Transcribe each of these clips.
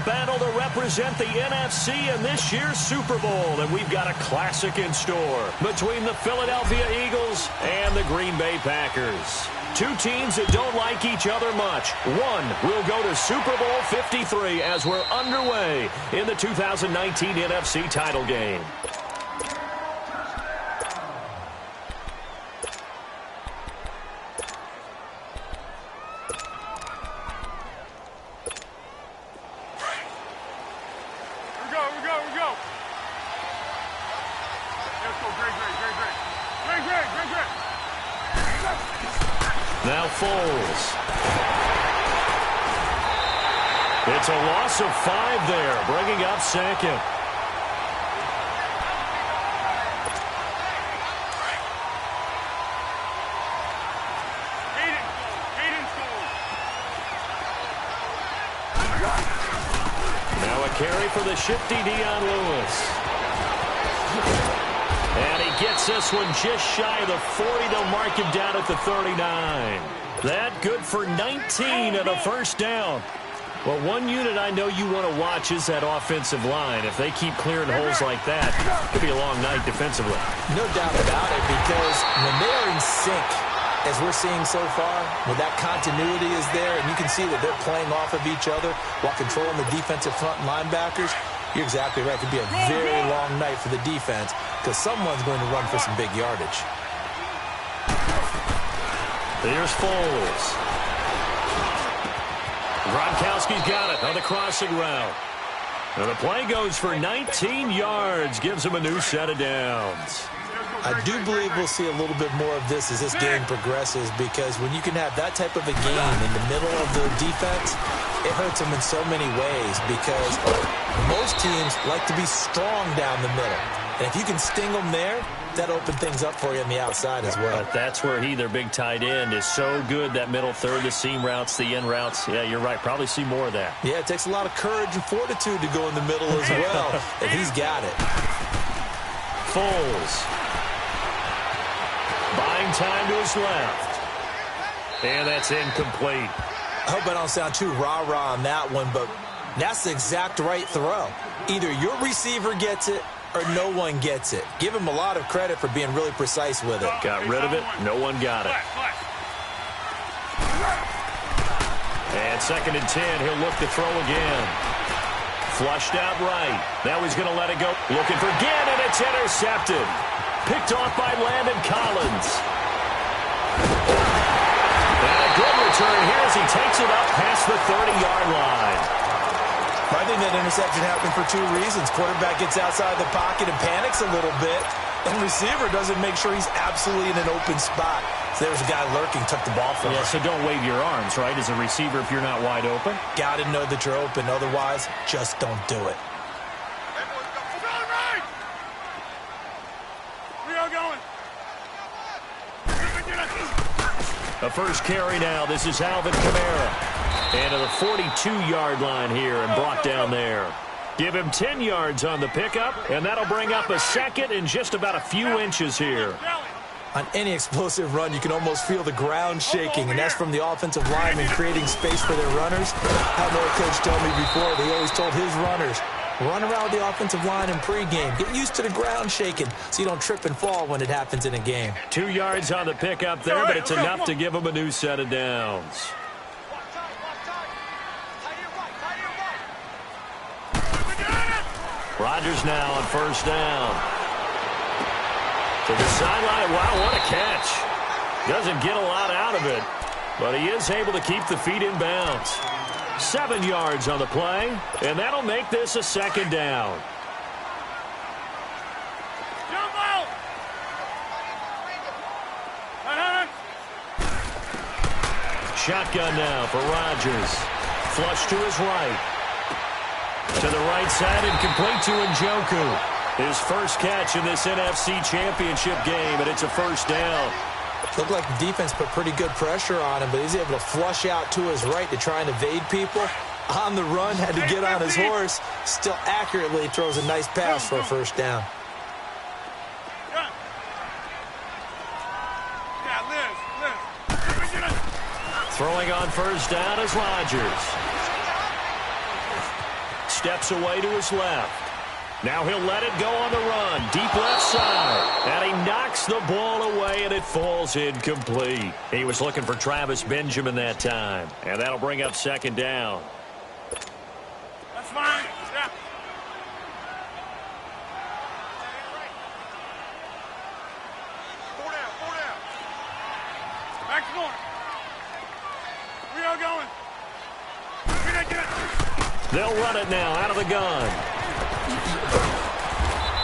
battle to represent the NFC in this year's Super Bowl, and we've got a classic in store between the Philadelphia Eagles and the Green Bay Packers. Two teams that don't like each other much. One will go to Super Bowl 53 as we're underway in the 2019 NFC title game. Now Foles. It's a loss of 5 there, bringing up second. Now a carry for the shifty Dion Lewis. And he gets this one just shy of the 40. They'll mark him down at the 39. That good for 19 and a first down. Well, one unit I know you want to watch is that offensive line. If they keep clearing holes like that, it could be a long night defensively. No doubt about it, because when they are in sync, as we're seeing so far, when that continuity is there, and you can see that they're playing off of each other while controlling the defensive front linebackers, you're exactly right. It could be a very long night for the defense because someone's going to run for some big yardage. There's Foles. Gronkowski's got it on the crossing route. And the play goes for 19 yards, gives him a new set of downs. I do believe we'll see a little bit more of this as this game progresses, because when you can have that type of a game in the middle of the defense, it hurts them in so many ways, because most teams like to be strong down the middle. And if you can sting them there, that opens things up for you on the outside as well. But that's where their big tight end, is so good, that middle third, the seam routes, the in routes. Yeah, you're right. Probably see more of that. Yeah, it takes a lot of courage and fortitude to go in the middle as well, and he's got it. Foles. Buying time to his left. And that's incomplete. I hope I don't sound too rah-rah on that one, but that's the exact right throw. Either your receiver gets it or no one gets it. Give him a lot of credit for being really precise with it. Got rid of it. No one got it. And 2nd and 10. He'll look to throw again. Flushed out right. Now he's going to let it go. Looking for Ginn, and it's intercepted. Picked off by Landon Collins. And a good return here as he takes it up past the 30-yard line. I think that interception happened for 2 reasons. Quarterback gets outside the pocket and panics a little bit, and receiver doesn't make sure he's absolutely in an open spot. So there was a guy lurking, took the ball from him. Yeah, so don't wave your arms, right, as a receiver if you're not wide open. Got to know that you're open. Otherwise, just don't do it. A first carry now. This is Alvin Kamara. And to the 42-yard line here and brought down there. Give him 10 yards on the pickup, and that'll bring up a second in just about a few inches here. On any explosive run, you can almost feel the ground shaking, and that's from the offensive linemen creating space for their runners. I had another coach tell me before, they always told his runners, run around the offensive line in pregame. Get used to the ground shaking so you don't trip and fall when it happens in a game. 2 yards on the pickup there, but it's enough to give him a new set of downs. Rodgers now on first down. To the sideline. Wow, what a catch. Doesn't get a lot out of it, but he is able to keep the feet in bounds. 7 yards on the play, and that'll make this a 2nd down. Shotgun now for Rodgers. Flush to his right. To the right side and complete to Njoku. His first catch in this NFC Championship game, and it's a first down. Looked like the defense put pretty good pressure on him, but he's able to flush out to his right to try and evade people. On the run, had to get on his horse. Still accurately throws a nice pass for a first down. Throwing on first down is Rodgers. steps away to his left. Now he'll let it go on the run. Deep left side. And he knocks the ball away, and it falls incomplete. He was looking for Travis Benjamin that time. And that'll bring up second down. That's fine. Yeah. Four down. Back to corner. We are going. They'll run it now out of the gun.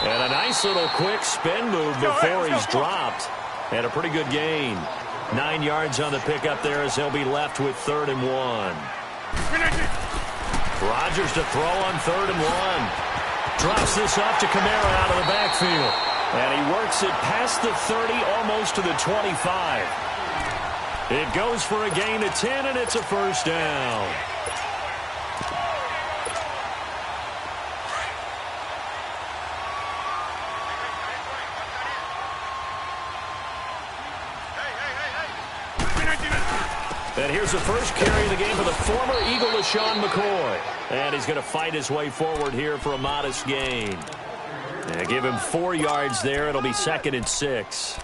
And a nice little quick spin move before he's dropped. And a pretty good gain. 9 yards on the pickup there as he'll be left with 3rd and 1. Rodgers to throw on 3rd and 1. Drops this off to Kamara out of the backfield. And he works it past the 30, almost to the 25. It goes for a gain of 10, and it's a first down. And here's the first carry of the game for the former Eagle, LaShawn McCoy. And he's going to fight his way forward here for a modest gain. And give him 4 yards there. It'll be 2nd and 6.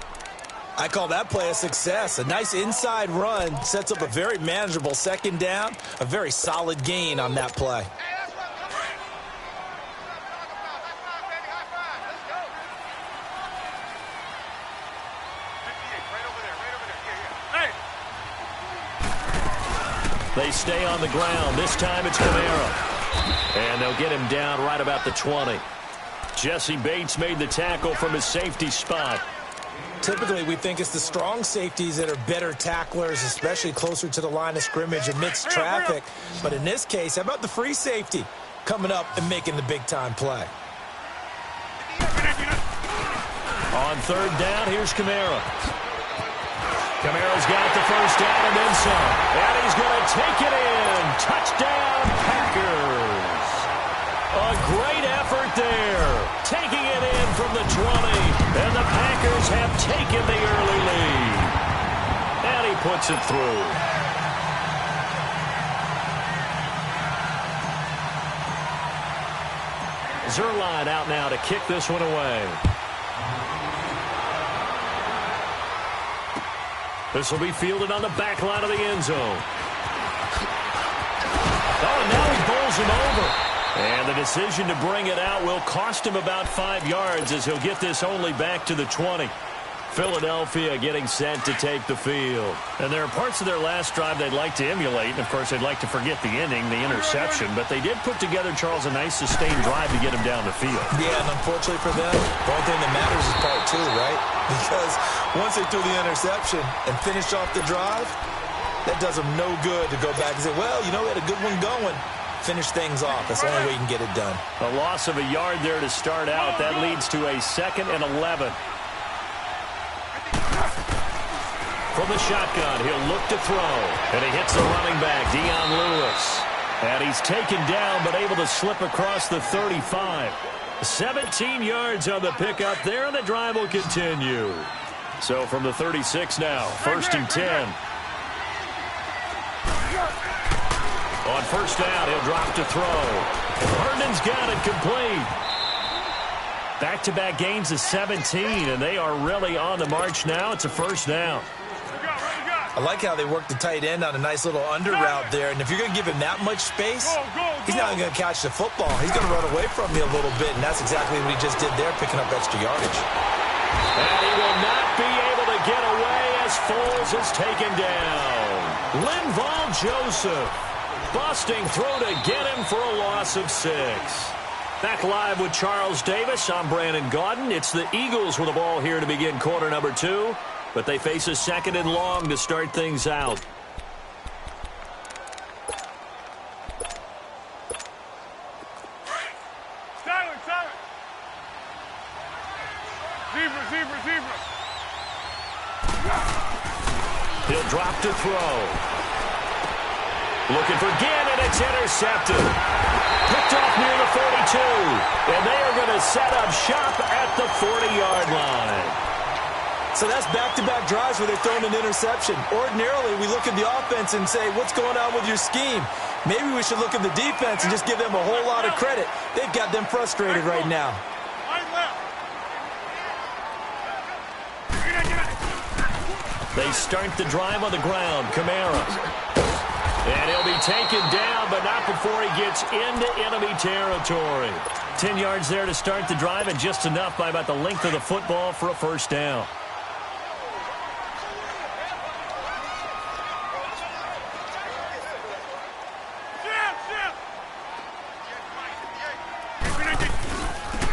I call that play a success. A nice inside run sets up a very manageable second down. A very solid gain on that play. They stay on the ground. This time it's Kamara. And they'll get him down right about the 20. Jesse Bates made the tackle from his safety spot. Typically, we think it's the strong safeties that are better tacklers, especially closer to the line of scrimmage amidst traffic. But in this case, how about the free safety coming up and making the big-time play? On 3rd down, here's Kamara. Kamara's got the first down and then some. And he's going to take it in. Touchdown, Packers. A great effort there. Taking it in from the 20. And the Packers have taken the early lead. And he puts it through. Zerline out now to kick this one away. This will be fielded on the back line of the end zone. Oh, and now he bowls him over. And the decision to bring it out will cost him about 5 yards as he'll get this only back to the 20. Philadelphia getting set to take the field. And there are parts of their last drive they'd like to emulate. And, of course, they'd like to forget the ending, the interception. But they did put together, Charles, a nice sustained drive to get him down the field. Yeah, and unfortunately for them, the only thing that matters is part 2, right? Because once they threw the interception and finished off the drive, that does them no good to go back and say, well, you know, we had a good one going. Finish things off. That's the only way you can get it done. A loss of a yard there to start out. That leads to a 2nd and 11. From the shotgun, he'll look to throw. And he hits the running back, Dion Lewis. And he's taken down, but able to slip across the 35. 17 yards on the pickup there, and the drive will continue. So from the 36 now, 1st and 10. On 1st down, he'll drop to throw. Herndon's got it complete. Back-to-back gains of 17, and they are really on the march now. It's a 1st down. I like how they work the tight end on a nice little under route there. And if you're going to give him that much space, he's not going to catch the football. He's going to run away from you a little bit, and that's exactly what he just did there, picking up extra yardage. And he will not be able to get away as Foles is taken down. Linval Joseph busting through to get him for a loss of 6. Back live with Charles Davis. I'm Brandon Gaudin. It's the Eagles with the ball here to begin quarter number 2. But they face a 2nd and long to start things out. Silent. Zebra. He'll drop to throw. Looking for Ginn, and it's intercepted. Picked off near the 42. And they are going to set up shop at the 40-yard line. So that's back-to-back drives where they're throwing an interception. Ordinarily, we look at the offense and say, what's going on with your scheme? Maybe we should look at the defense and just give them a whole lot of credit. They've got them frustrated right now. They start the drive on the ground. Kamara. And he'll be taken down, but not before he gets into enemy territory. 10 yards there to start the drive, and just enough by about the length of the football for a first down.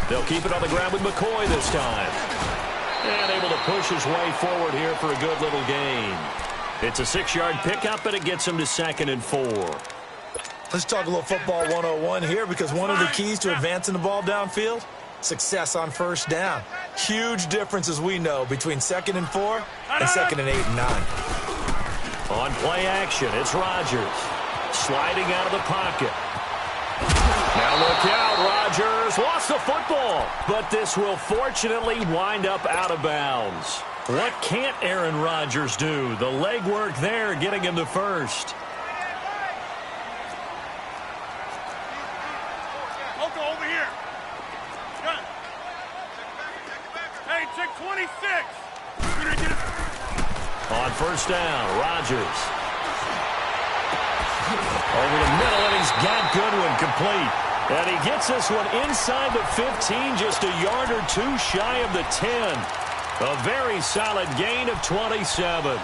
They'll keep it on the ground with McCoy this time. And able to push his way forward here for a good little gain. It's a 6-yard pickup, and it gets him to 2nd and 4. Let's talk a little football 101 here, because one of the keys to advancing the ball downfield, success on first down. Huge difference, as we know, between 2nd and 4 and 2nd and 8 and 9. On play action, it's Rodgers. Sliding out of the pocket. Now look out, Rodgers lost the football, but this will fortunately wind up out of bounds. What can't Aaron Rodgers do? The legwork there getting him to first. Loco, over here. Gun. Hey, check 26. On first down, Rodgers. Over the middle, and he's got Goodwin complete. And he gets this one inside the 15, just a yard or two shy of the 10. A very solid gain of 27.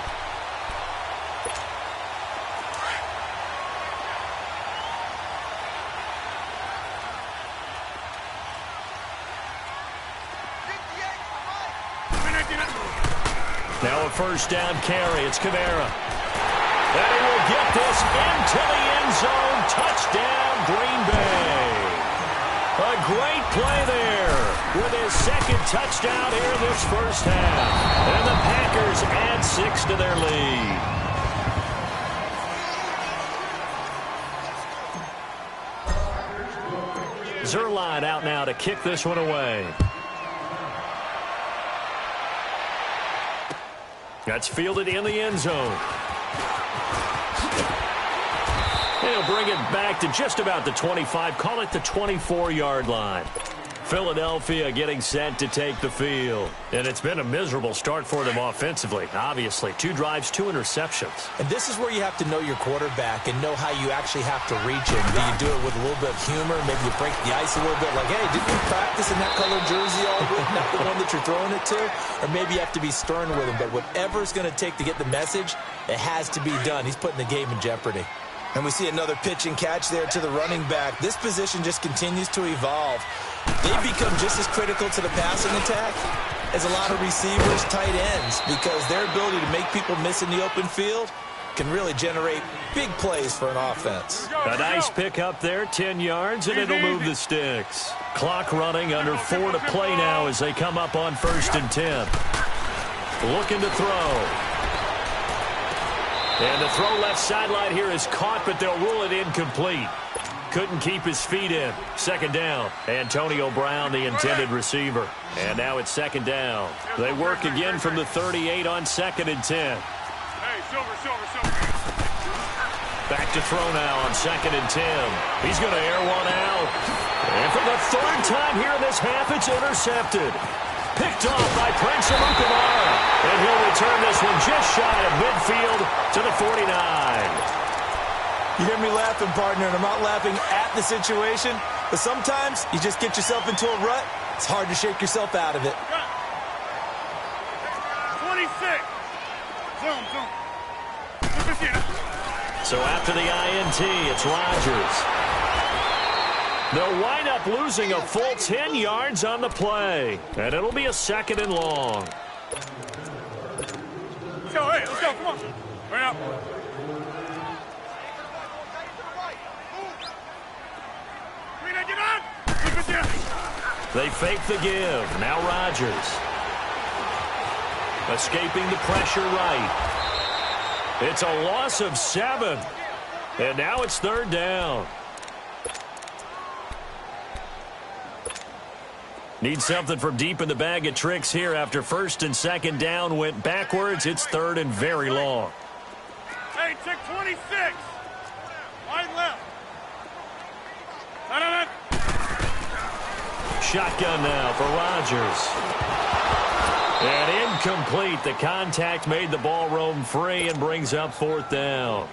Now a first down carry. It's Kamara. And he will get this into the end zone. Touchdown, Green Bay. A great play there with his second touchdown here in this first half. And the Packers add 6 to their lead. Zerline out now to kick this one away. That's fielded in the end zone. He'll bring it back to just about the 25, call it the 24-yard line. Philadelphia getting set to take the field. And it's been a miserable start for them offensively, obviously. 2 drives, 2 interceptions. And this is where you have to know your quarterback and know how you actually have to reach him. Do you do it with a little bit of humor? Maybe you break the ice a little bit, like, hey, didn't you practice in that colored jersey all week, not the one that you're throwing it to? Or maybe you have to be stern with him. But whatever it's going to take to get the message, it has to be done. He's putting the game in jeopardy. And we see another pitch and catch there to the running back. This position just continues to evolve. They've become just as critical to the passing attack as a lot of receivers, tight ends, because their ability to make people miss in the open field can really generate big plays for an offense. A nice pick up there, 10 yards, and it'll move the sticks. Clock running, under 4 to play now as they come up on 1st and 10. Looking to throw. And the throw left sideline here is caught, but they'll rule it incomplete. Couldn't keep his feet in. 2nd down. Antonio Brown, the intended receiver. And now it's 2nd down. They work again from the 38 on 2nd and 10. Hey, Silver. Back to throw now on 2nd and 10. He's going to air one out. And for the 3rd time here in this half, it's intercepted. Picked off by Prince Amukamara. And he'll return this one just shy of midfield to the 49. You hear me laughing, partner, and I'm not laughing at the situation, but sometimes you just get yourself into a rut. It's hard to shake yourself out of it. 26. Zoom. So after the INT, it's Rodgers. They'll wind up losing a full 10 yards on the play. And it'll be a 2nd and long. Let's go, come on. Hurry up. They fake the give. Now Rodgers. Escaping the pressure right. It's a loss of 7. And now it's 3rd down. Need something from deep in the bag of tricks here after first and second down went backwards. It's third and very long. Hey, check 26. Wide left. Shotgun now for Rodgers. And incomplete. The contact made the ball roam free and brings up fourth down.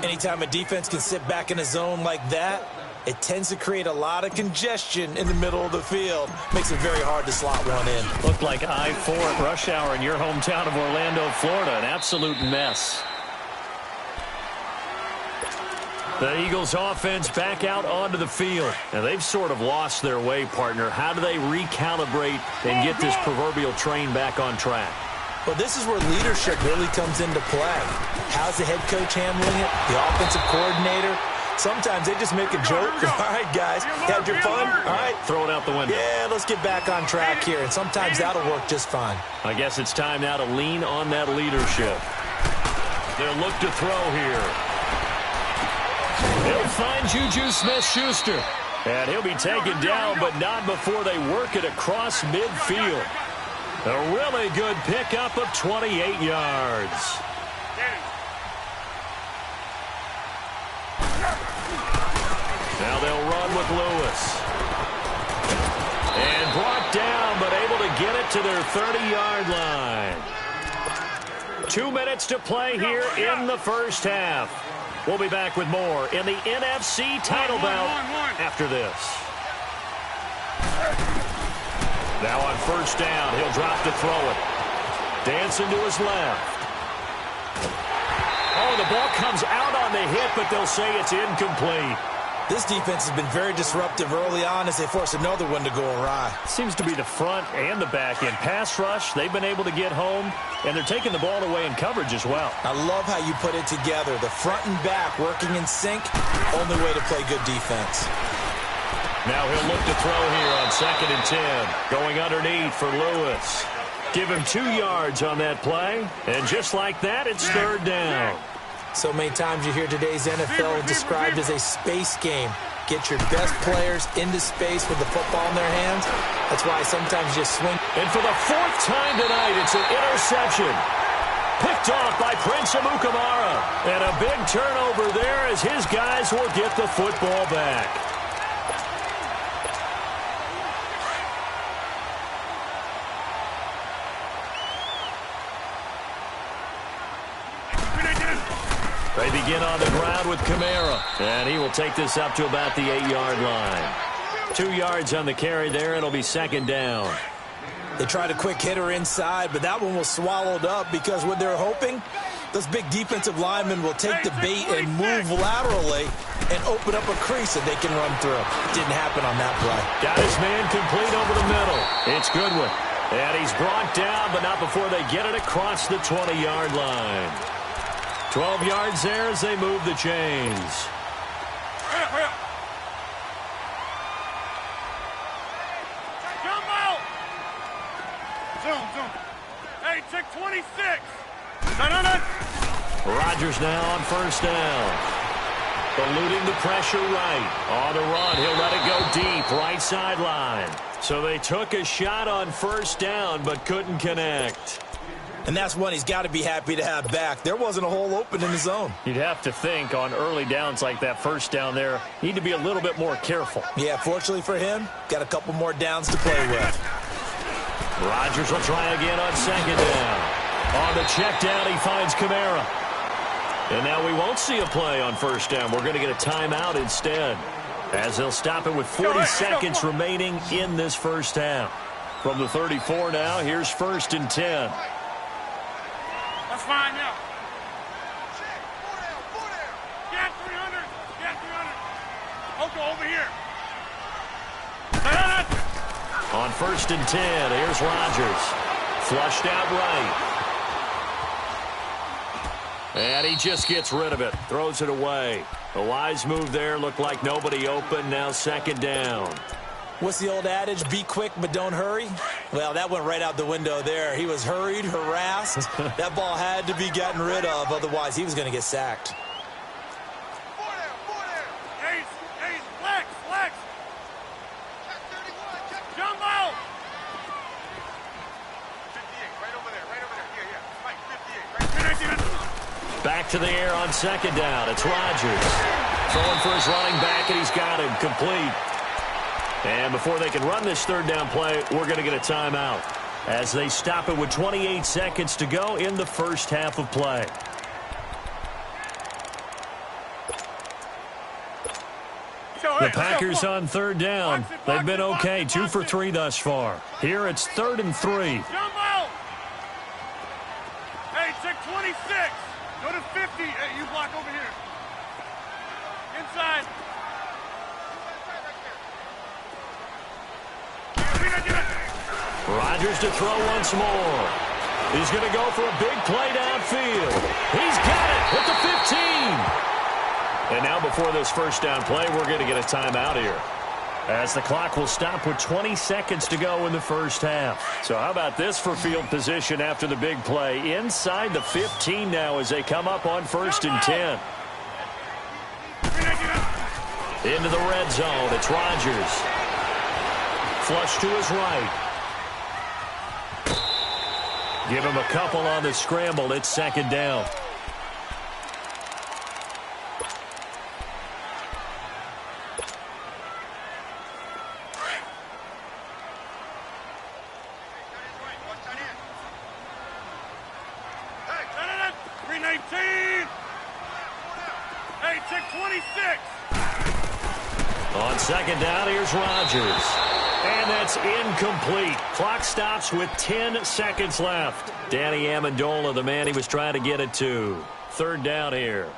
Anytime a defense can sit back in a zone like that, it tends to create a lot of congestion in the middle of the field. Makes it very hard to slot one in. Looked like I-4 at rush hour in your hometown of Orlando, Florida. An absolute mess. The Eagles offense back out onto the field. And they've sort of lost their way, partner. How do they recalibrate and get this proverbial train back on track? Well, this is where leadership really comes into play. How's the head coach handling it? The offensive coordinator? Sometimes they just make a joke. All right, guys, had your fun? All right. Throw it out the window. Yeah, let's get back on track here. And sometimes that'll work just fine. I guess it's time now to lean on that leadership. They'll look to throw here. He'll find Juju Smith-Schuster. And he'll be taken down, but not before they work it across midfield. A really good pickup of 28 yards. Now they'll run with Lewis. And brought down, but able to get it to their 30-yard line. 2 minutes to play here in the first half. We'll be back with more in the NFC title bout after this. Now on first down, he'll drop to throw it. Dancing to his left. Oh, the ball comes out on the hit, but they'll say it's incomplete. This defense has been very disruptive early on as they force another one to go awry. Seems to be the front and the back end. Pass rush, they've been able to get home, and they're taking the ball away in coverage as well. I love how you put it together. The front and back working in sync, only way to play good defense. Now he'll look to throw here on 2nd and 10. Going underneath for Lewis. Give him 2 yards on that play, and just like that, it's third down. So many times you hear today's NFL described as a space game. Get your best players into space with the football in their hands. That's why sometimes you just swing. And for the 4th time tonight, it's an interception. Picked off by Prince Amukamara. And a big turnover there as his guys will get the football back. They begin on the ground with Kamara, and he will take this up to about the 8-yard line. 2 yards on the carry there. It'll be second down. They tried a quick hitter inside, but that one was swallowed up because what they're hoping, those big defensive linemen will take the bait and move laterally and open up a crease that they can run through. Didn't happen on that play. Got his man complete over the middle. It's Goodwin. And he's brought down, but not before they get it across the 20-yard line. 12 yards there as they move the chains. Jumbo! Zoom. Hey, check 26. Rodgers now on first down. Eluding the pressure right. On the run, he'll let it go deep, right sideline. So they took a shot on first down, but couldn't connect. And that's one he's got to be happy to have back. There wasn't a hole open in the zone. You'd have to think on early downs like that first down there, need to be a little bit more careful. Yeah, fortunately for him, got a couple more downs to play with. Rodgers will try again on second down. On the check down, he finds Kamara. And now we won't see a play on first down. We're going to get a timeout instead, as they'll stop it with 40 seconds remaining in this first half. From the 34 now, here's 1st and 10. That's fine now. Get 300. Oko over here. On 1st and 10, here's Rodgers. Flushed out right. And he just gets rid of it. Throws it away. A wise move there. Looked like nobody open. Now 2nd down. What's the old adage? Be quick, but don't hurry. Well, that went right out the window there. He was hurried, harassed. That ball had to be gotten rid of. Otherwise, he was going to get sacked. Ace, flex. Jumbo! Back to the air on second down. It's Rodgers. Throwing for his running back, and he's got him complete. And before they can run this third down play, we're going to get a timeout as they stop it with 28 seconds to go in the first half of play. The Packers on third down. They've been okay, 2 for 3 thus far. Here it's 3rd and 3. Jumbo! Hey, check 26. Go to 50. Hey, you block over here. Inside. Rodgers to throw once more. He's going to go for a big play downfield. He's got it at the 15. And now before this first down play, we're going to get a timeout here, as the clock will stop with 20 seconds to go in the first half. So how about this for field position after the big play? Inside the 15 now as they come up on 1st and 10. Into the red zone. It's Rodgers. Flush to his right. Give him a couple on the scramble. It's 2nd down. Hey, check 26. On 2nd down, here's Rodgers. And that's incomplete. Clock stops with 10 seconds left. Danny Amendola, the man he was trying to get it to. 3rd down here.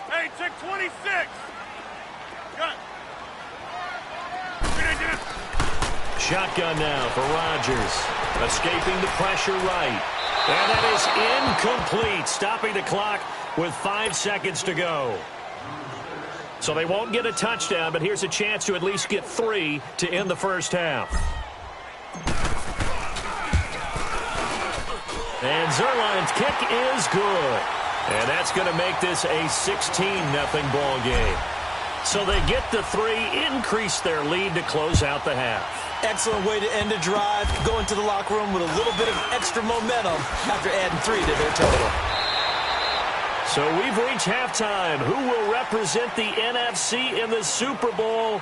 Hey, check 26. Got Shotgun now for Rodgers. Escaping the pressure right. And that is incomplete. Stopping the clock with 5 seconds to go. So they won't get a touchdown, but here's a chance to at least get 3 to end the first half. And Zerline's kick is good. And that's going to make this a 16-0 ball game. So they get the 3, increase their lead to close out the half. Excellent way to end a drive. Go into the locker room with a little bit of extra momentum after adding 3 to their total. So we've reached halftime. Who will represent the NFC in the Super Bowl?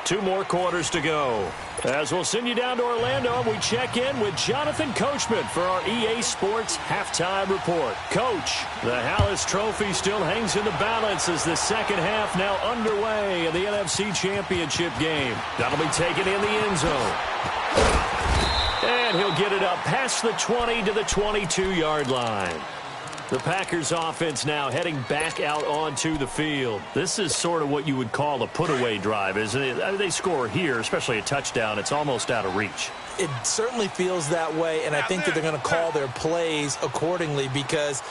2 more quarters to go. As we'll send you down to Orlando, we check in with Jonathan Coachman for our EA Sports Halftime Report. Coach, the Hallis Trophy still hangs in the balance as the second half now underway in the NFC Championship game. That'll be taken in the end zone. And he'll get it up past the 20 to the 22-yard line. The Packers offense now heading back out onto the field. This is sort of what you would call a put-away drive, isn't it? I mean, they score here, especially a touchdown. It's almost out of reach. It certainly feels that way, and I think that they're going to call their plays accordingly, because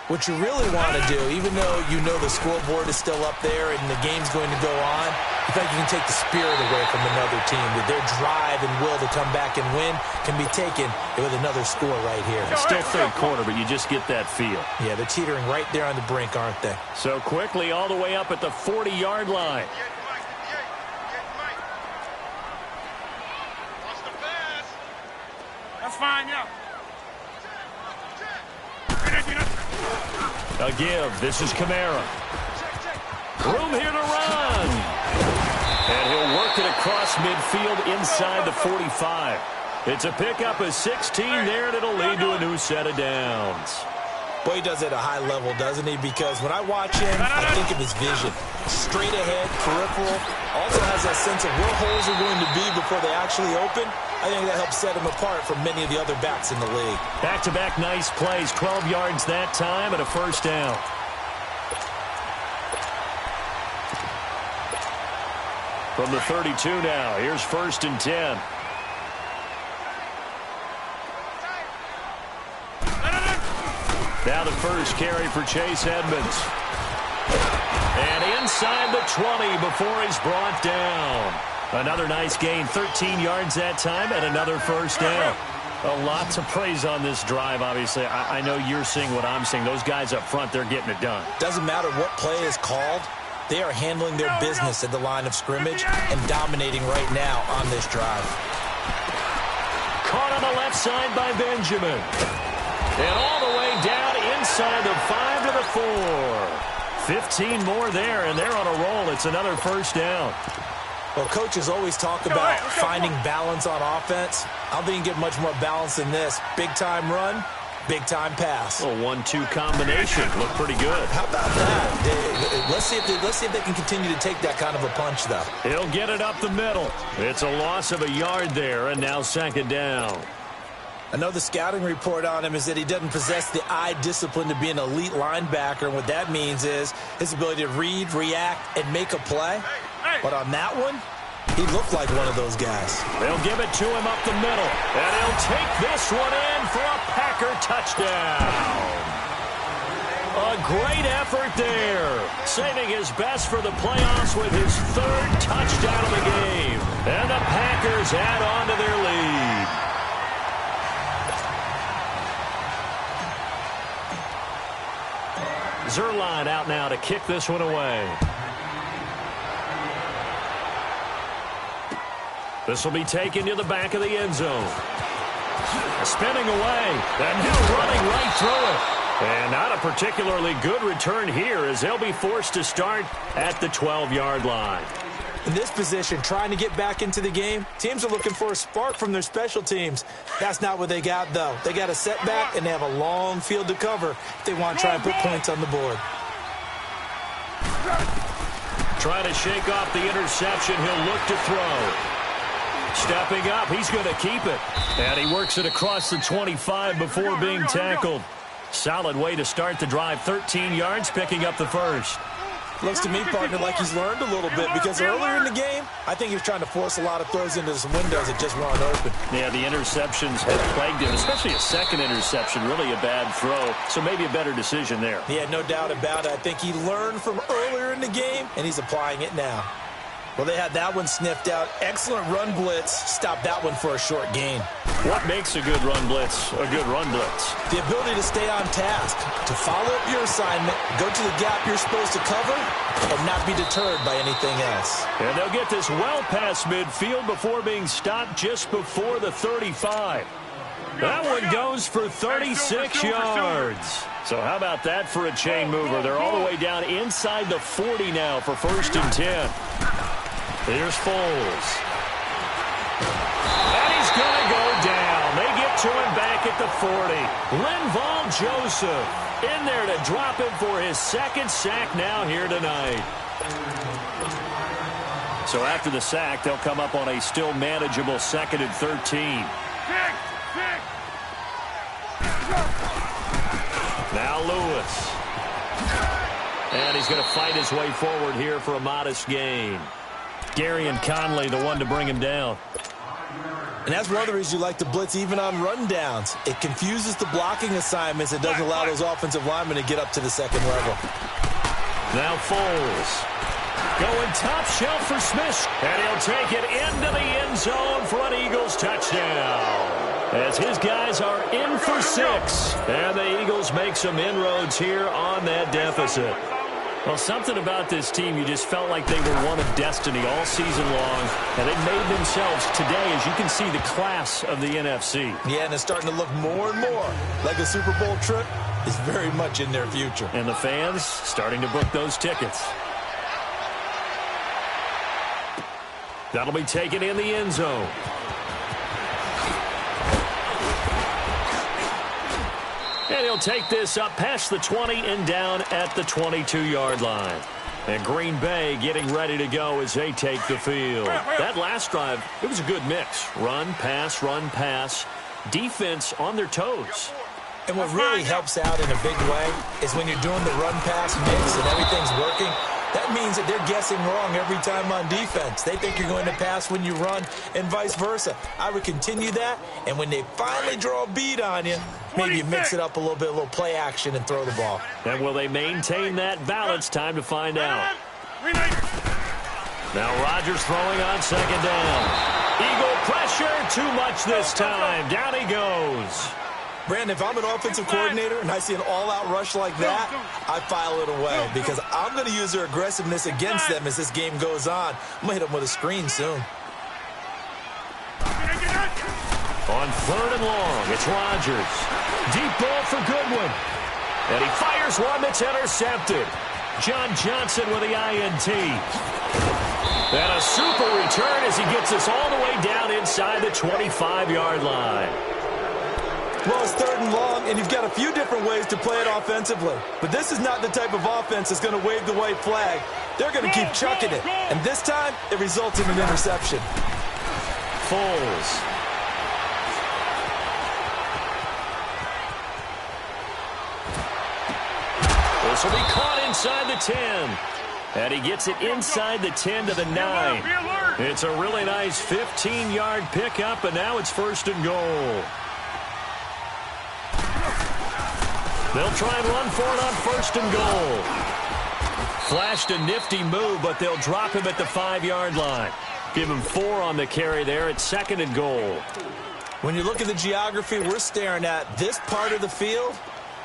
what you really want to do, even though you know the scoreboard is still up there and the game's going to go on, I think you can take the spirit away from another team. That their drive and will to come back and win can be taken with another score right here. It's still third quarter, but you just get that feel. Yeah, they're teetering right there on the brink, aren't they? So quickly all the way up at the 40-yard line. That's fine, yeah. A give. This is Kamara. Room here to run. And he'll work it across midfield inside the 45. It's a pickup of 16 there, and it'll lead to a new set of downs. Boy, he does it at a high level, doesn't he? Because when I watch him, I think of his vision. Straight ahead, peripheral. Also has that sense of where holes are going to be before they actually open. I think that helps set him apart from many of the other backs in the league. Back-to-back nice plays. 12 yards that time and a first down. From the 32 now, here's 1st and 10. Now the first carry for Chase Edmonds. And inside the 20 before he's brought down. Another nice gain, 13 yards that time, and another first down. A lot to praise on this drive, obviously. I know you're seeing what I'm seeing. Those guys up front, they're getting it done. Doesn't matter what play is called. They are handling their business at the line of scrimmage and dominating right now on this drive. Caught on the left side by Benjamin. And all the way down inside the 5 to the 4. 15 more there, and they're on a roll. It's another first down. Well, coaches always talk about finding balance on offense. I don't think you can get much more balance than this. Big-time run, big-time pass. A 1-2 combination. Looked pretty good. How about that? Let's see if they can continue to take that kind of a punch, though. He'll get it up the middle. It's a loss of a yard there, and now second down. I know the scouting report on him is that he doesn't possess the eye discipline to be an elite linebacker, and what that means is his ability to read, react, and make a play. But on that one, he looked like one of those guys. They'll give it to him up the middle, and he'll take this one in for a Packer touchdown. A great effort there, saving his best for the playoffs with his 3rd touchdown of the game. And the Packers add on to their lead. Zuerlein out now to kick this one away. This will be taken to the back of the end zone. Spinning away, and now running right through it. And not a particularly good return here as they'll be forced to start at the 12-yard line. In this position, trying to get back into the game, teams are looking for a spark from their special teams. That's not what they got, though. They got a setback, and they have a long field to cover if they want to try and put points on the board. Trying to shake off the interception. He'll look to throw. Stepping up, he's going to keep it. And he works it across the 25 before being tackled. Solid way to start the drive. 13 yards, picking up the first. Looks to me, partner, like he's learned a little bit because earlier in the game, I think he was trying to force a lot of throws into some windows that just weren't open. Yeah, the interceptions had plagued him, especially a second interception, really a bad throw. So maybe a better decision there. Yeah, no doubt about it. I think he learned from earlier in the game, and he's applying it now. Well, they had that one sniffed out. Excellent run blitz. Stopped that one for a short gain. What makes a good run blitz a good run blitz? The ability to stay on task, to follow up your assignment, go to the gap you're supposed to cover, and not be deterred by anything else. And they'll get this well past midfield before being stopped just before the 35. That one goes for 36 yards. So how about that for a chain mover? They're all the way down inside the 40 now for 1st and 10. Here's Foles. And he's going to go down. They get to him back at the 40. Linval Joseph in there to drop him for his 2nd sack now here tonight. So after the sack, they'll come up on a still manageable 2nd and 13. Now Lewis. And he's going to fight his way forward here for a modest gain. Gary and Conley, the one to bring him down. And that's one of the reasons you like to blitz even on run downs. It confuses the blocking assignments. It doesn't allow those offensive linemen to get up to the 2nd level. Now Foles. Going top shelf for Smith. And he'll take it into the end zone for an Eagles touchdown. As his guys are in for 6. And the Eagles make some inroads here on that deficit. Well, something about this team, you just felt like they were one of destiny all season long, and they made themselves today, as you can see, the class of the NFC. Yeah, and it's starting to look more and more like a Super Bowl trip is very much in their future. And the fans starting to book those tickets. That'll be taken in the end zone. And he'll take this up past the 20 and down at the 22-yard line. And Green Bay getting ready to go as they take the field. That last drive, it was a good mix. Run, pass, defense on their toes. And what really helps out in a big way is when you're doing the run-pass mix and everything's working, that means that they're guessing wrong every time on defense. They think you're going to pass when you run and vice versa. I would continue that, and when they finally draw a bead on you, maybe you mix it up a little bit, a little play action, and throw the ball. And will they maintain that balance? Time to find out. Now Rodgers throwing on 2nd down. Eagle pressure, too much this time. Down he goes. Brandon, if I'm an offensive coordinator and I see an all-out rush like that, I file it away because I'm going to use their aggressiveness against them as this game goes on. I'm going to hit them with a screen soon. On 3rd and long, it's Rodgers. Deep ball for Goodwin. And he fires one that's intercepted. John Johnson with the INT. And a super return as he gets us all the way down inside the 25-yard line. Well, it's 3rd and long, and you've got a few different ways to play it offensively. But this is not the type of offense that's going to wave the white flag. They're going to keep chucking it. And this time, it results in an interception. Foles. This will be caught inside the 10. And he gets it inside the 10 to the 9. It's a really nice 15-yard pickup, and now it's 1st and goal. They'll try and run for it on 1st and goal. Flashed a nifty move, but they'll drop him at the 5-yard line. Give him 4 on the carry there at 2nd and goal. When you look at the geography we're staring at, this part of the field,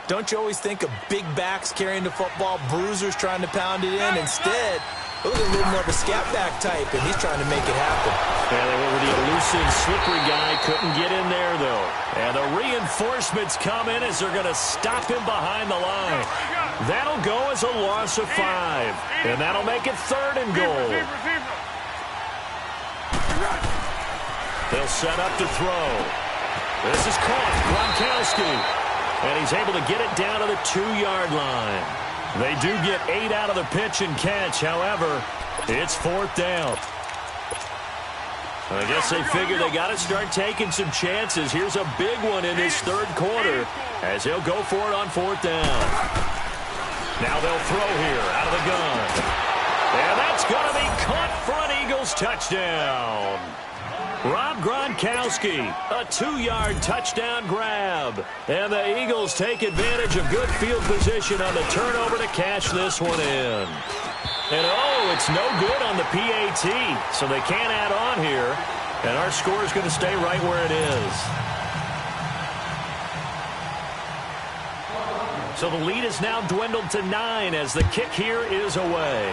don't you always think of big backs carrying the football, bruisers trying to pound it in? Instead, look at a little more of a scat back type, and he's trying to make it happen. Yeah, they went with the elusive, slippery guy. Couldn't get in there, though. And the reinforcements come in as they're going to stop him behind the line. That'll go as a loss of 5. And that'll make it 3rd and goal. They'll set up to throw. This is caught. Gronkowski. And he's able to get it down to the 2-yard line. They do get 8 out of the pitch and catch. However, it's 4th down. I guess they figure they got to start taking some chances. Here's a big one in this 3rd quarter as he'll go for it on 4th down. Now they'll throw here out of the gun. And that's going to be caught for an Eagles touchdown. Rob Gronkowski, a 2-yard touchdown grab. And the Eagles take advantage of good field position on the turnover to cash this one in. And, oh, it's no good on the PAT, so they can't add on here. And our score is going to stay right where it is. So the lead is now dwindled to 9 as the kick here is away.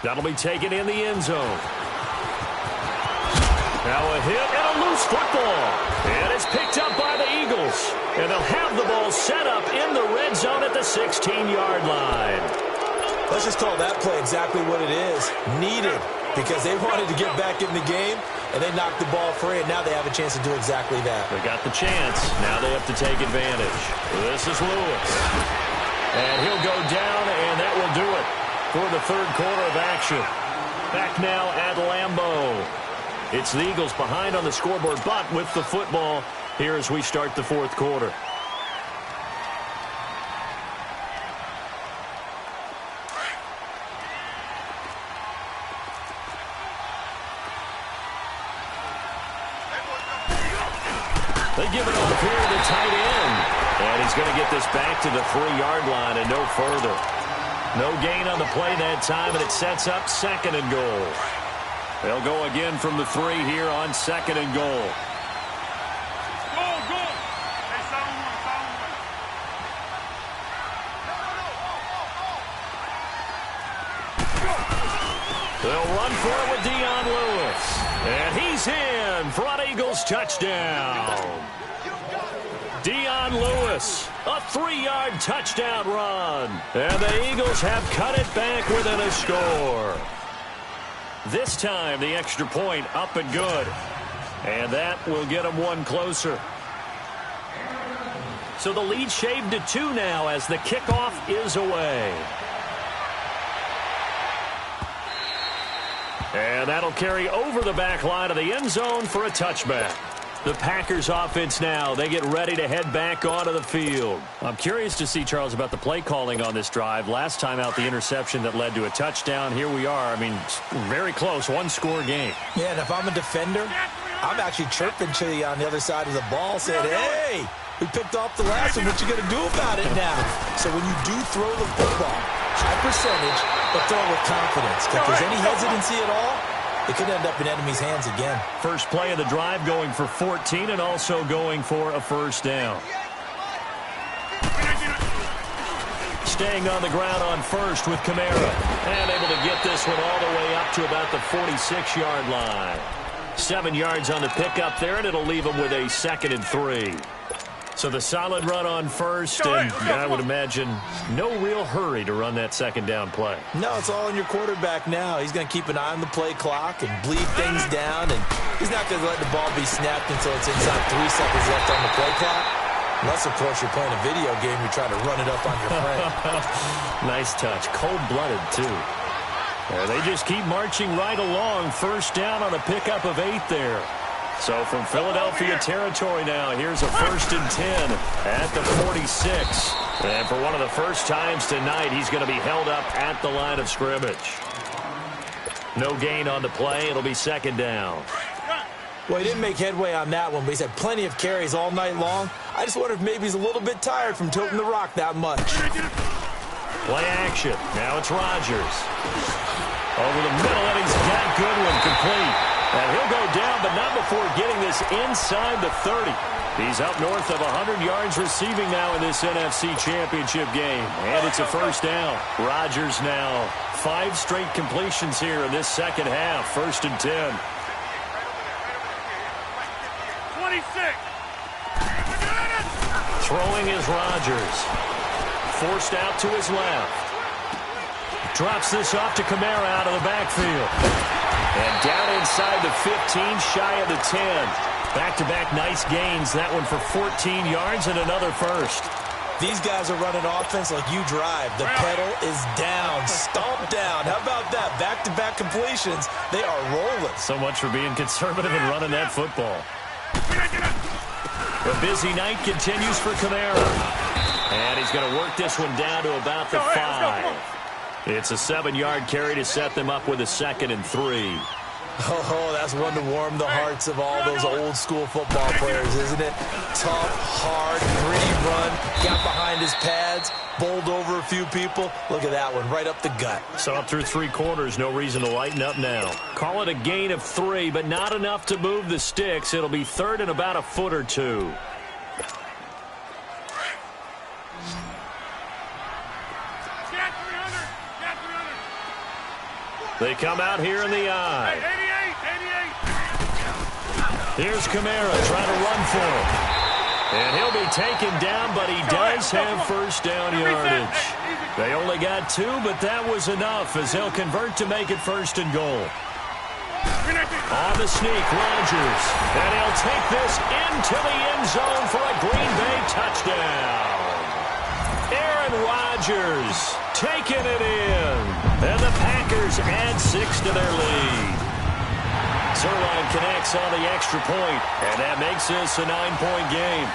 That'll be taken in the end zone. Now a hit and a loose football. And it's picked up by the Eagles. And they'll have the ball set up in the red zone at the 16-yard line. Let's just call that play exactly what it is. Needed, because they wanted to get back in the game, and they knocked the ball free, and now they have a chance to do exactly that. They got the chance. Now they have to take advantage. This is Lewis. And he'll go down, and that will do it for the 3rd quarter of action. Back now at Lambeau. It's the Eagles behind on the scoreboard, but with the football here as we start the 4th quarter. They give it off here to the tight end. And he's going to get this back to the 3-yard line and no further. No gain on the play that time, and it sets up 2nd and goal. They'll go again from the 3 here on 2nd and goal. Go. Hey, sound one. They'll run for it with Dion Lewis. And he's in for an Eagles touchdown. Dion Lewis, a 3-yard touchdown run. And the Eagles have cut it back within a score. This time, the extra point up and good. And that will get them one closer. So the lead shaved to 2 now as the kickoff is away. And that'll carry over the back line of the end zone for a touchback. The Packers offense now, they get ready to head back onto the field. I'm curious to see, Charles, about the play calling on this drive. Last time out, the interception that led to a touchdown. Here we are. I mean, very close, 1-score game. Yeah, and if I'm a defender, I'm actually chirping to you on the other side of the ball, saying, hey, we picked off the last one. What you going to do about it now? So when you do throw the football, high percentage, but throw it with confidence. If there's any hesitancy at all, it could end up in enemy's hands again. First play of the drive going for 14 and also going for a first down. Staying on the ground on first with Kamara. And able to get this one all the way up to about the 46-yard line. 7 yards on the pickup there, and it'll leave them with a 2nd and 3. So the solid run on first, and I would imagine no real hurry to run that 2nd down play. No, it's all on your quarterback now. He's going to keep an eye on the play clock and bleed things down, and he's not going to let the ball be snapped until it's inside 3 seconds left on the play clock. Unless, of course, you're playing a video game, you're trying to run it up on your friend. Nice touch. Cold-blooded, too. They just keep marching right along. First down on a pickup of 8 there. So from Philadelphia territory now, here's a 1st and 10 at the 46. And for one of the first times tonight, he's going to be held up at the line of scrimmage. No gain on the play. It'll be 2nd down. Well, he didn't make headway on that one, but he's had plenty of carries all night long. I just wonder if maybe he's a little bit tired from toting the rock that much. Play action. Now it's Rodgers. Over the middle, and he's got Goodwin complete. And he'll go down, but not before getting this inside the 30. He's up north of 100 yards receiving now in this NFC Championship game. And it's a first down. Rodgers now 5 straight completions here in this second half. 1st and 10. 26. Throwing is Rodgers. Forced out to his left. Drops this off to Kamara out of the backfield. And down inside the 15, shy of the 10. Back-to-back nice gains. That one for 14 yards and another first. These guys are running offense like you drive. The pedal is down. Stomp down. How about that? Back-to-back completions. They are rolling. So much for being conservative and running that football. The busy night continues for Kamara. And he's going to work this one down to about the 5. It's a 7-yard carry to set them up with a 2nd and 3. Oh, that's one to warm the hearts of all those old-school football players, isn't it? Tough, hard, gritty run, got behind his pads, bowled over a few people. Look at that one, right up the gut. So up through 3 quarters, no reason to lighten up now. Call it a gain of 3, but not enough to move the sticks. It'll be 3rd and about a foot or 2. They come out here in the eye. 88. Here's Kamara trying to run for him. And he'll be taken down, but he does have first down yardage. They only got 2, but that was enough as they'll convert to make it 1st and goal. On the sneak, Rodgers. And he'll take this into the end zone for a Green Bay touchdown. Aaron Rodgers taking it in. And the Packers add 6 to their lead. Zerline connects on the extra point, and that makes this a 9-point game.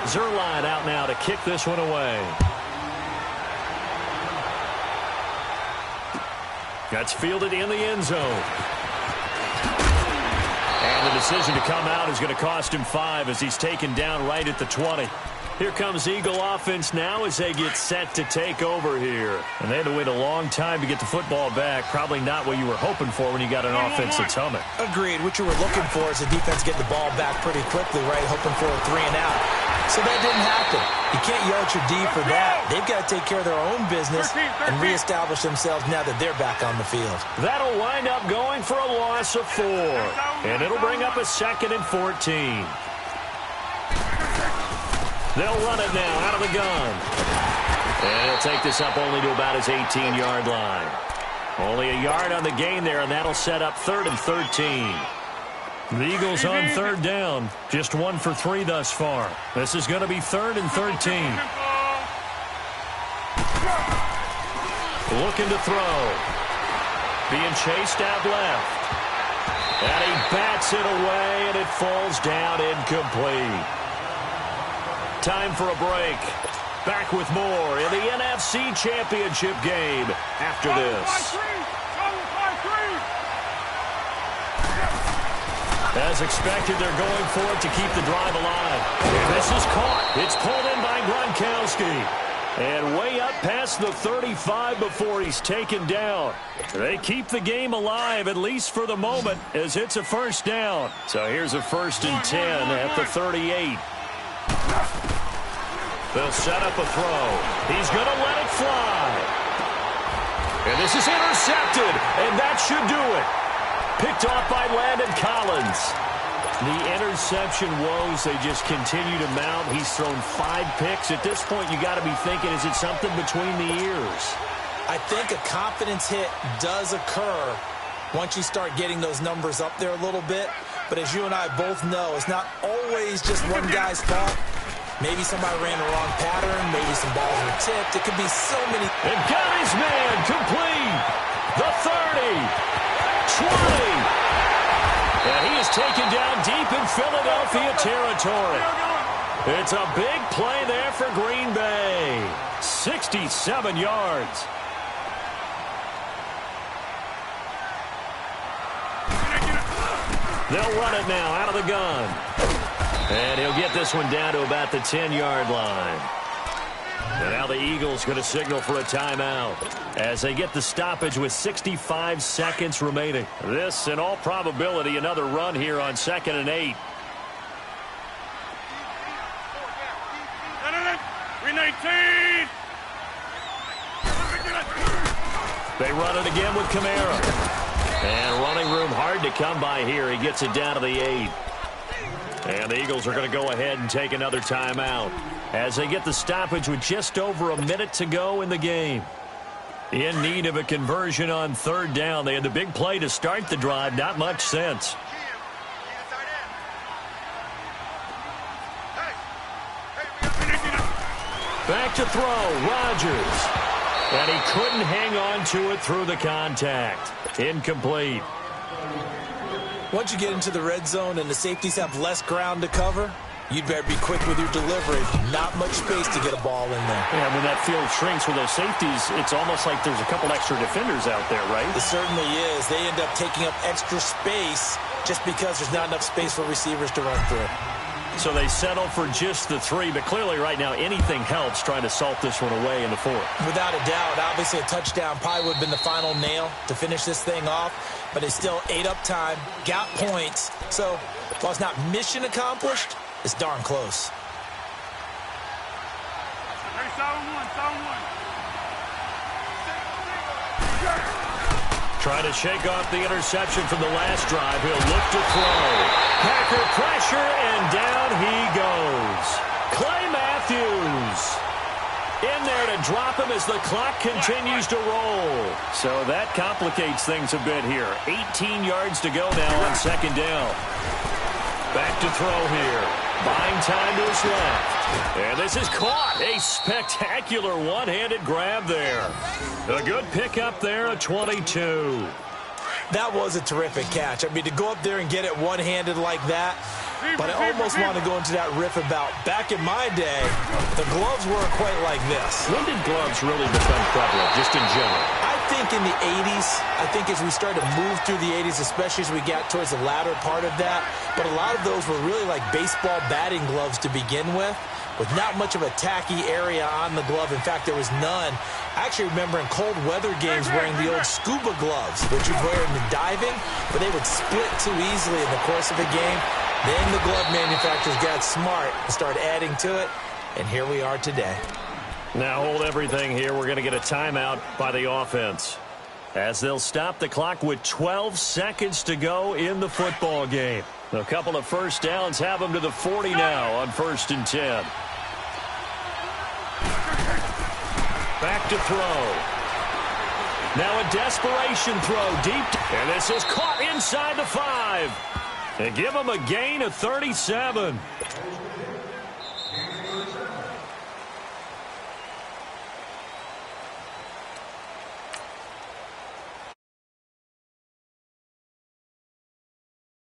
Zerline out now to kick this one away. That's fielded in the end zone. And the decision to come out is going to cost him 5 as he's taken down right at the 20. Here comes Eagle offense now as they get set to take over here. And they had to wait a long time to get the football back. Probably not what you were hoping for when you got an offense that's humming. Agreed. What you were looking for is the defense getting the ball back pretty quickly, right? Hoping for a 3 and out. So that didn't happen. You can't yell at your D for that. They've got to take care of their own business and reestablish themselves now that they're back on the field. That'll wind up going for a loss of 4. And it'll bring up a 2nd and 14. They'll run it now out of the gun. And he'll take this up only to about his 18-yard line. Only a yard on the gain there, and that'll set up 3rd and 13. The Eagles on 3rd down. Just 1 for 3 thus far. This is going to be 3rd and 13. Looking to throw. Being chased out left. And he bats it away, and it falls down incomplete. Time for a break. Back with more in the NFC Championship game after this. As expected, they're going for it to keep the drive alive. And this is caught. It's pulled in by Gronkowski. And way up past the 35 before he's taken down. They keep the game alive, at least for the moment, as it's a first down. So here's a 1st and 10 at the 38. They'll set up a throw. He's going to let it fly. And this is intercepted, and that should do it. Picked off by Landon Collins. The interception woes, they just continue to mount. He's thrown 5 picks. At this point, you got to be thinking, is it something between the ears? I think a confidence hit does occur once you start getting those numbers up there a little bit. But as you and I both know, it's not always just one guy's fault. Maybe somebody ran the wrong pattern. Maybe some balls were tipped. It could be so many. And got his man complete. The 30, 20. And he is taken down deep in Philadelphia territory. It's a big play there for Green Bay. 67 yards. They'll run it now out of the gun. And he'll get this one down to about the 10-yard line. And now the Eagles going to signal for a timeout as they get the stoppage with 65 seconds remaining. This, in all probability, another run here on 2nd and 8. 319. They run it again with Kamara. And running room hard to come by here. He gets it down to the 8. And the Eagles are going to go ahead and take another timeout as they get the stoppage with just over a minute to go in the game. In need of a conversion on 3rd down. They had the big play to start the drive. Not much sense. Back to throw. Rodgers. And he couldn't hang on to it through the contact. Incomplete. Once you get into the red zone and the safeties have less ground to cover, you'd better be quick with your delivery. Not much space to get a ball in there. Yeah, when that field shrinks with those safeties, it's almost like there's a couple extra defenders out there, right? It certainly is. They end up taking up extra space just because there's not enough space for receivers to run through. So they settle for just the 3, but clearly right now anything helps trying to salt this one away in the 4th. Without a doubt, obviously a touchdown probably would have been the final nail to finish this thing off, but it's still ate up time, got points. So while it's not mission accomplished, it's darn close. Trying to shake off the interception from the last drive. He'll look to throw. Packer pressure, and down he goes. Clay Matthews in there to drop him as the clock continues to roll. So that complicates things a bit here. 18 yards to go now on 2nd down. Back to throw here. Buying time to his left. And this is caught. A spectacular one-handed grab there. A good pickup there at 22. That was a terrific catch. I mean, to go up there and get it one-handed like that, but I almost want to go into that riff about back in my day, the gloves weren't quite like this. When did gloves really become prevalent, just in general? I think in the 80s. I think as we started to move through the 80s, especially as we got towards the latter part of that, but a lot of those were really like baseball batting gloves to begin with not much of a tacky area on the glove. In fact, there was none. I actually remember in cold weather games wearing the old scuba gloves, which you'd wear in the diving, but they would split too easily in the course of a game. Then the glove manufacturers got smart and started adding to it, and here we are today. Now hold everything here. We're going to get a timeout by the offense as they'll stop the clock with 12 seconds to go in the football game. A couple of first downs have them to the 40 now on 1st and 10. Back to throw. Now a desperation throw deep. And this is caught inside the 5. And give them a gain of 37.